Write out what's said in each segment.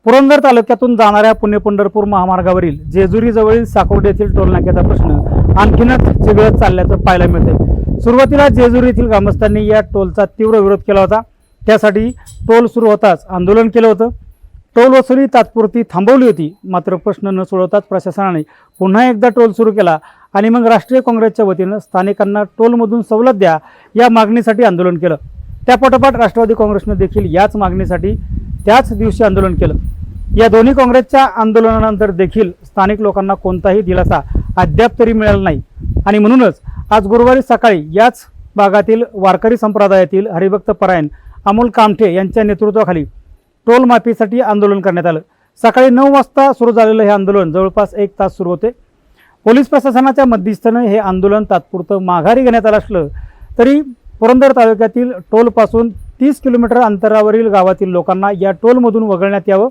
पुरंदर तालुक्यातून जाणाऱ्या पुणे पंढरपूर महामार्गावरील जेजुरी जवळील साकोर्डी येथील टोलनाक्याचा प्रश्न आणखीनच चिघळत चालल्याचं पाहायला मिळतंय। सुरुवातीला जेजुरी येथील ग्रामस्थांनी या टोलचा तीव्र विरोध केला होता। त्यासाठी टोल सुरू होताच आंदोलन केलं होतं। टोल वसुली तात्पुरती थांबवली होती, मात्र प्रश्न न सोडवताच प्रशासनाने पुन्हा एकदा टोल सुरू केला आणि मग राष्ट्रीय काँग्रेसच्या वतीनं स्थानिकांना टोलमधून सवलत द्या या मागणीसाठी आंदोलन केलं। त्यापाठोपाठ राष्ट्रवादी काँग्रेसनं देखील याच मागणीसाठी त्याच दिवशी आंदोलन केलं। या दोन्ही काँग्रेसच्या आंदोलनानंतर देखील स्थानिक लोकांना कोणताही दिलासा अद्याप तरी मिळाला नाही आणि म्हणूनच आज गुरुवारी सकाळी याच भागातील वारकरी संप्रदायातील हरिभक्त परायण अमोल कामठे यांच्या नेतृत्वाखाली टोल माफीसाठी आंदोलन करण्यात आलं। सकाळी 9 वाजता सुरू झालेलं हे आंदोलन जवळपास 1 तास सुरू होते। पोलीस प्रशासनाच्या मध्यस्थीने हे आंदोलन तात्पुरतं माघारी घेण्यात आलं असलं तरी पुरंदर तालुक्यातील टोलपासून 30 किलोमीटर अंतरावरील गावातील लोकांना या टोलमधून वगळण्यात यावं,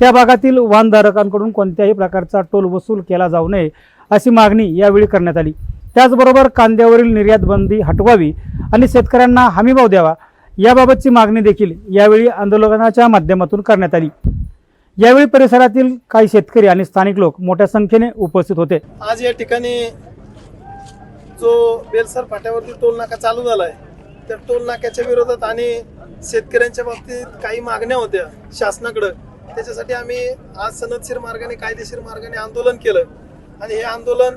त्या भागातील वाहनधारकांकडून कोणत्याही प्रकारचा टोल वसूल केला जाऊ नये अशी मागणी यावेळी करण्यात आली। त्याचबरोबर कांद्यावरील निर्यात बंदी हटवावी आणि शेतकऱ्यांना हमीभाव द्यावा याबाबतची मागणी देखील यावेळी आंदोलनाच्या माध्यमातून करण्यात आली। यावेळी परिसरातील काही शेतकरी आणि स्थानिक लोक मोठ्या संख्येने उपस्थित होते। आज या ठिकाणी जो बेलसर फाट्यावरती टोल नाका चालू झालाय त्या टोल नाक्याच्या विरोधात आणि शेतकऱ्यांच्या बाबतीत काही मागण्या होत्या शासनाकडे, त्याच्यासाठी आम्ही आज सनदशीर मार्गाने कायदेशीर मार्गाने आंदोलन केलं। आणि हे आंदोलन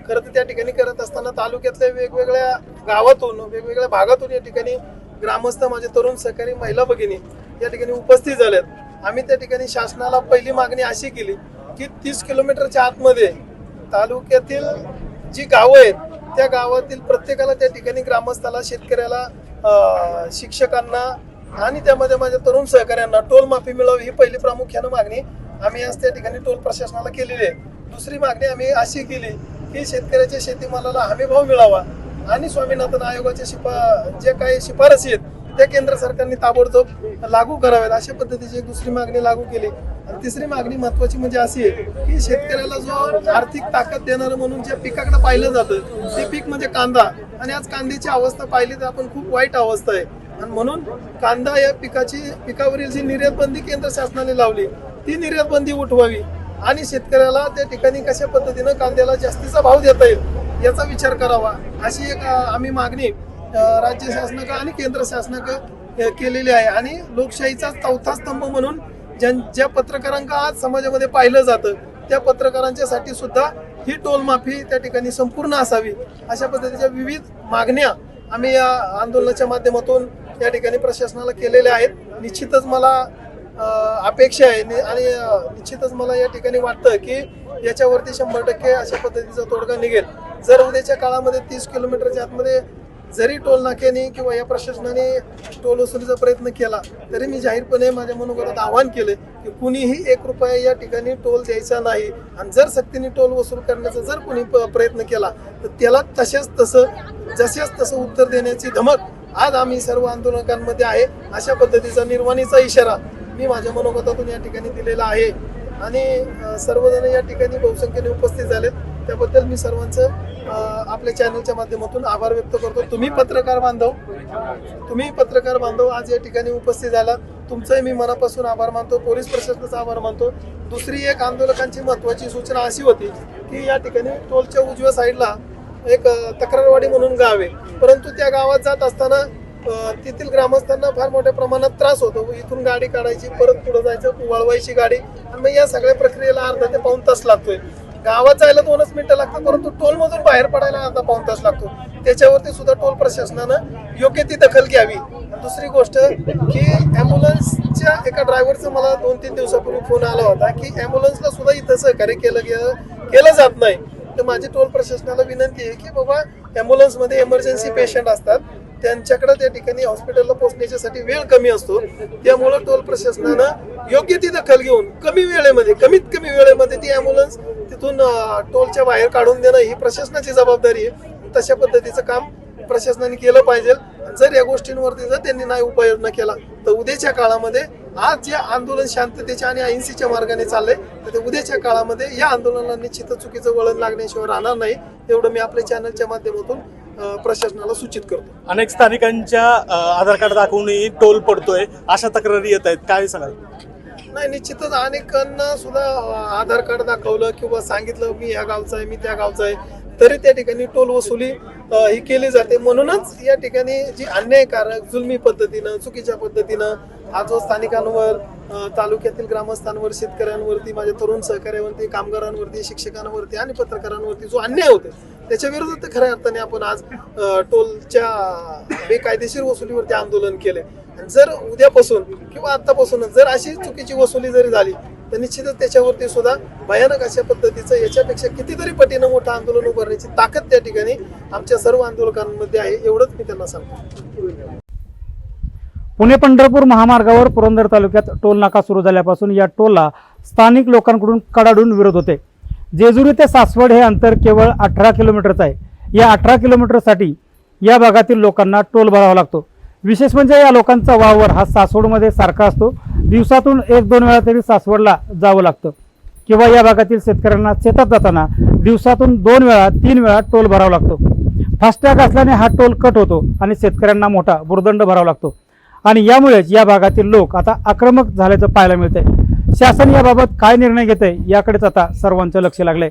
खरं तर त्या ठिकाणी करत असताना तालुक्यातल्या वेगवेगळ्या गावातून वेगवेगळ्या भागातून या ठिकाणी ग्रामस्थ माझे तरुण सहकारी महिला भगिनी या ठिकाणी उपस्थित झाल्यात। आम्ही त्या ठिकाणी शासनाला पहिली मागणी अशी केली की 30 किलोमीटरच्या आतमध्ये तालुक्यातील जी गावं आहेत त्या गावातील प्रत्येकाला त्या ठिकाणी ग्रामस्थाला शेतकऱ्याला शिक्षकांना आणि त्यामध्ये माझ्या तरुण सहकाऱ्यांना टोल माफी मिळावी ही पहिली प्रामुख्यानं मागणी आम्ही आज त्या ठिकाणी टोल प्रशासनाला केलेली आहे। दुसरी मागणी आम्ही अशी केली की शेतकऱ्याच्या शेतीमालाला हमीभाव मिळावा आणि स्वामीनाथन आयोगाच्या जे काही शिफारसी आहेत त्या केंद्र सरकारने ताबडतोब लागू कराव्यात अशा पद्धतीची एक दुसरी मागणी लागू केली। आणि तिसरी मागणी महत्वाची म्हणजे अशी आहे की शेतकऱ्याला जो आर्थिक ताकद देणारं म्हणून ज्या पिकाकडे पाहिलं जातं ते पीक म्हणजे कांदा, आणि आज कांद्याची अवस्था पाहिली तर आपण खूप वाईट अवस्था आहे। आणि म्हणून कांदा या पिकावरील जी निर्यात बंदी केंद्र शासनाने लावली ती निर्यात बंदी उठवावी आणि शेतकऱ्याला त्या ठिकाणी कशा पद्धतीनं कांद्याला जास्तीचा भाव देता येईल याचा विचार करावा अशी एक आम्ही मागणी राज्य शासनाकडे आणि केंद्र शासनाकडे केलेली आहे। आणि लोकशाहीचा चौथा स्तंभ म्हणून ज्या पत्रकारांना आज समाजामध्ये पाहिलं जातं त्या पत्रकारांच्यासाठी सुद्धा ही टोल माफी त्या ठिकाणी संपूर्ण असावी अशा पद्धतीच्या विविध मागण्या आम्ही या आंदोलनाच्या माध्यमातून या ठिकाणी प्रशासनाला केलेल्या आहेत। निश्चितच मला अपेक्षा आहे आणि निश्चितच मला या ठिकाणी वाटतं की याच्यावरती 100% अशा पद्धतीचा तोडगा निघेल। जर उद्याच्या काळामध्ये 30 किलोमीटरच्या आतमध्ये जरी टोल नाक्याने किंवा या प्रशासनाने टोल वसुलीचा प्रयत्न केला तरी मी जाहीरपणे माझ्या मनोगतात आवाहन केले की कुणीही 1 रुपया या ठिकाणी टोल द्यायचा नाही। आणि जर सक्तीने टोल वसूल करण्याचा जर कुणी प्रयत्न केला तर त्याला जसेच तसं उत्तर देण्याची धमक आज आम्ही सर्व आंदोलकांमध्ये आहे अशा पद्धतीचा निर्वाणीचा इशारा मी माझ्या मनोगतातून या ठिकाणी दिलेला आहे। आणि सर्वजण या ठिकाणी बहुसंख्येने उपस्थित झाले त्याबद्दल मी सर्वांचं आपल्या चॅनलच्या माध्यमातून आभार व्यक्त करतो। तुम्ही पत्रकार बांधव आज या ठिकाणी उपस्थित झाला तुमचंही मी मनापासून आभार मानतो, पोलीस प्रशासनाचा आभार मानतो। दुसरी एक आंदोलकांची महत्वाची सूचना अशी होती की या ठिकाणी टोलच्या उजव्या साईडला एक तक्रारवाडी म्हणून गाव आहे, परंतु त्या गावात जात असताना तेथील ग्रामस्थांना फार मोठ्या प्रमाणात त्रास होतो। इथून गाडी काढायची, परत पुढे जायचं, वळवायची गाडी, आणि मग या सगळ्या प्रक्रियेला अर्धा ते पाऊण तास लागतोय। गावात जायला 2च मिनिटं लागतात, परंतु टोल मधून बाहेर पडायला अर्धा पाऊण तास लागतो। त्याच्यावरती सुद्धा टोल प्रशासनानं योग्य ती दखल घ्यावी। दुसरी गोष्ट की ॲम्ब्युलन्सच्या एका ड्रायव्हरचा मला 2-3 दिवसापूर्वी फोन आला होता की ॲम्ब्युलन्सला सुद्धा इथं सहकार्य केलं जात नाही। तर माझी टोल प्रशासनाला विनंती आहे की बाबा ॲम्ब्युलन्समध्ये इमर्जन्सी पेशंट असतात, त्यांच्याकडे त्या ठिकाणी हॉस्पिटलला पोहोचण्यासाठी वेळ कमी असतो, त्यामुळं टोल प्रशासनानं योग्य ती दखल घेऊन कमीत कमी वेळेमध्ये ती ॲम्ब्युलन्स तिथून टोलच्या बाहेर काढून देणं ही प्रशासनाची जबाबदारी आहे। तशा पद्धतीचं काम प्रशासनाने केलं पाहिजे। जर या गोष्टींवरती जर त्यांनी नाही उपाययोजना केला तर उद्याच्या काळामध्ये आज जे आंदोलन शांततेच्या आणि अहिंसेच्या मार्गाने चाललंय तर ते उद्याच्या काळामध्ये या आंदोलनाला निश्चित चुकीचं वळण लागण्याशिवाय राहणार नाही, एवढं मी आपल्या चॅनलच्या माध्यमातून प्रशासनाला सूचित करतो। अनेक स्थानिकांच्या आधार कार्ड दाखवूनही टोल पडतोय अशा तक्रारी येत आहेत, काय सांगाल? नाही, निश्चितच अनेकांना सुद्धा आधार कार्ड दाखवलं किंवा सांगितलं मी ह्या गावचा आहे, मी त्या गावचा आहे, तरी त्या ठिकाणी टोल वसुली ही केली जाते. म्हणूनच या ठिकाणी जी अन्यायकारक जुलमी पद्धतीनं, चुकीच्या पद्धतीनं आज जो स्थानिकांवर, तालुक्यातील ग्रामस्थांवर, शेतकऱ्यांवरती, माझ्या तरुण सहकार्यावरती, कामगारांवरती, शिक्षकांवरती आणि पत्रकारांवरती जो अन्याय होते त्याच्या विरोधात खऱ्या अर्थाने आपण आज टोलच्या बेकायदेशीर वसुलीवरती आंदोलन केले. जर उद्यापासून किंवा आतापासूनच जर अशी चुकीची वसुली जरी झाली तर निश्चितच त्याच्यावरती सुद्धा भयानक अशा पद्धतीचं याच्यापेक्षा कितीतरी पटीनं मोठं आंदोलन उभारण्याची ताकद त्या ठिकाणी आमच्या सर्व आंदोलकांमध्ये आहे, एवढंच मी त्यांना सांगतो. पुणे पंढरपूर महामार्गावर पुरंदर तालुक्यात टोल नाका सुरू झाल्यापासून या टोलला स्थानिक लोकांकडून कडाडून विरोध होते. जेजुरी ते सासवड हे अंतर केवळ 18 किलोमीटरचं आहे. या 18 किलोमीटरसाठी या भागातील लोकांना टोल भरावा लागतो. विशेष म्हणजे या लोकांचा वावर हा सासवडमध्ये सारखा असतो. दिवसातून 1-2 वेळा तरी सासवडला जावं लागतं किंवा या भागातील शेतकऱ्यांना शेतात जाताना दिवसातून 2 वेळा 3 वेळा टोल भरावा लागतो. फास्टॅग असल्याने हा टोल कट होतो आणि शेतकऱ्यांना मोठा भुर्दंड भरावा लागतो आणि यामुळेच या भागातील लोक आता आक्रमक झाल्याचं पाहायला मिळतंय. शासन याबाबत काय निर्णय घेतंय याकडेच आता सर्वांचं लक्ष लागलंय.